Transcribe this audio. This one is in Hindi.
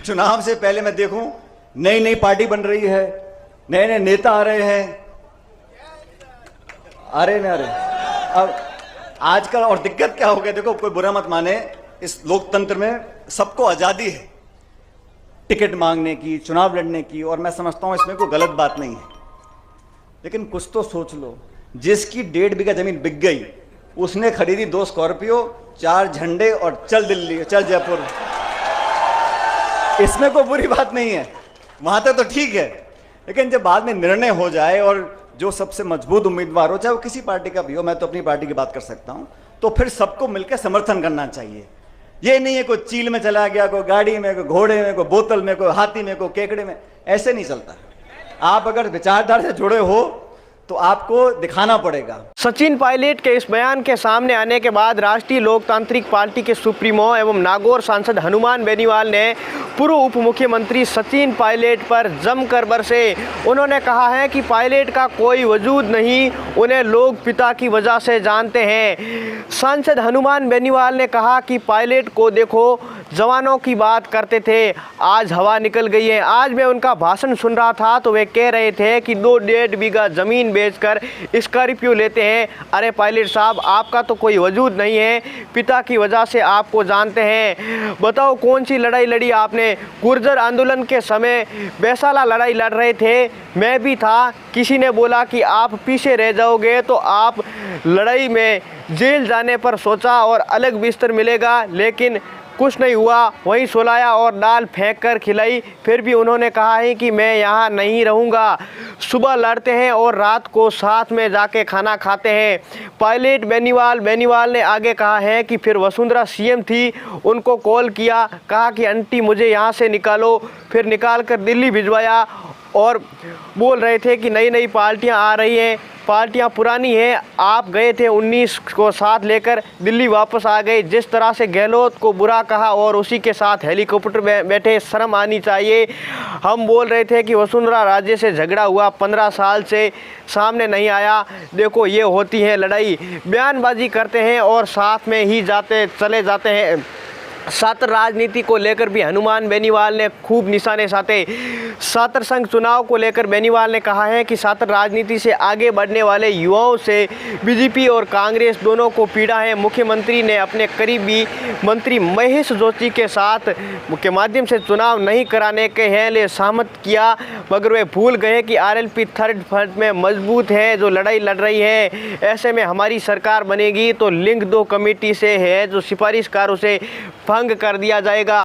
चुनाव से पहले मैं देखूं नई नई पार्टी बन रही है, नए नए नेता आ रहे हैं, अरे न अरे। अब आजकल और दिक्कत क्या हो गया, देखो कोई बुरा मत माने, इस लोकतंत्र में सबको आजादी है टिकट मांगने की, चुनाव लड़ने की, और मैं समझता हूं इसमें कोई गलत बात नहीं है। लेकिन कुछ तो सोच लो, जिसकी 1.5 बीघा जमीन बिक गई उसने खरीदी 2 स्कॉर्पियो, 4 झंडे और चल दिल्ली, चल जयपुर। इसमें कोई बुरी बात नहीं है, वहां तक तो ठीक है। लेकिन जब बाद में निर्णय हो जाए और जो सबसे मजबूत उम्मीदवार हो, चाहे वो किसी पार्टी का भी हो, मैं तो अपनी पार्टी की बात कर सकता हूं, तो फिर सबको मिलकर समर्थन करना चाहिए। ये नहीं है कोई चील में चला गया, कोई गाड़ी में, कोई घोड़े में, कोई बोतल में, कोई हाथी में, कोई केकड़े में, ऐसे नहीं चलता। आप अगर विचारधारा से जुड़े हो तो आपको दिखाना पड़ेगा। सचिन पायलट के इस बयान के सामने आने के बाद राष्ट्रीय लोकतांत्रिक पार्टी के सुप्रीमो एवं नागौर सांसद हनुमान बेनीवाल ने पूर्व उप मुख्यमंत्री सचिन पायलट पर जमकर बरसे। उन्होंने कहा है कि पायलट का कोई वजूद नहीं, उन्हें लोग पिता की वजह से जानते हैं। सांसद हनुमान बेनीवाल ने कहा कि पायलट को देखो, जवानों की बात करते थे, आज हवा निकल गई है। आज मैं उनका भाषण सुन रहा था तो वे कह रहे थे कि 2.5 बीघा जमीन बेचकर स्कॉर्पियो लेते हैं। अरे पायलट साहब, आपका तो कोई वजूद नहीं है, पिता की वजह से आपको जानते हैं। बताओ कौन सी लड़ाई लड़ी आपने? गुर्जर आंदोलन के समय बैसाला लड़ाई लड़ रहे थे, मैं भी था। किसी ने बोला कि आप पीछे रह जाओगे तो आप लड़ाई में जेल जाने पर सोचा और अलग बिस्तर मिलेगा, लेकिन कुछ नहीं हुआ। वहीं सुलाया और दाल फेंक कर खिलाई। फिर भी उन्होंने कहा है कि मैं यहाँ नहीं रहूँगा। सुबह लड़ते हैं और रात को साथ में जाके खाना खाते हैं। पायलट बेनीवाल ने आगे कहा है कि फिर वसुंधरा सीएम थी, उनको कॉल किया, कहा कि आंटी मुझे यहाँ से निकालो, फिर निकाल कर दिल्ली भिजवाया और बोल रहे थे कि नई नई पार्टियाँ आ रही हैं, पार्टियां पुरानी हैं। आप गए थे 19 को साथ लेकर, दिल्ली वापस आ गए। जिस तरह से गहलोत को बुरा कहा और उसी के साथ हेलीकॉप्टर में बैठे, शर्म आनी चाहिए। हम बोल रहे थे कि वसुंधरा राजे से झगड़ा हुआ, 15 साल से सामने नहीं आया। देखो ये होती है लड़ाई, बयानबाजी करते हैं और साथ में ही चले जाते हैं। छात्र राजनीति को लेकर भी हनुमान बेनीवाल ने खूब निशाने साधे। छात्र संघ चुनाव को लेकर बेनीवाल ने कहा है कि छात्र राजनीति से आगे बढ़ने वाले युवाओं से बीजेपी और कांग्रेस दोनों को पीड़ा है। मुख्यमंत्री ने अपने करीबी मंत्री महेश जोशी के साथ के माध्यम से चुनाव नहीं कराने के लिए सहमत किया, मगर वे भूल गए कि आरएलपी थर्ड फ्रंट में मजबूत है, जो लड़ाई लड़ रही है। ऐसे में हमारी सरकार बनेगी तो लिंक 2 कमेटी से है जो सिफारिशकारों से भंग कर दिया जाएगा।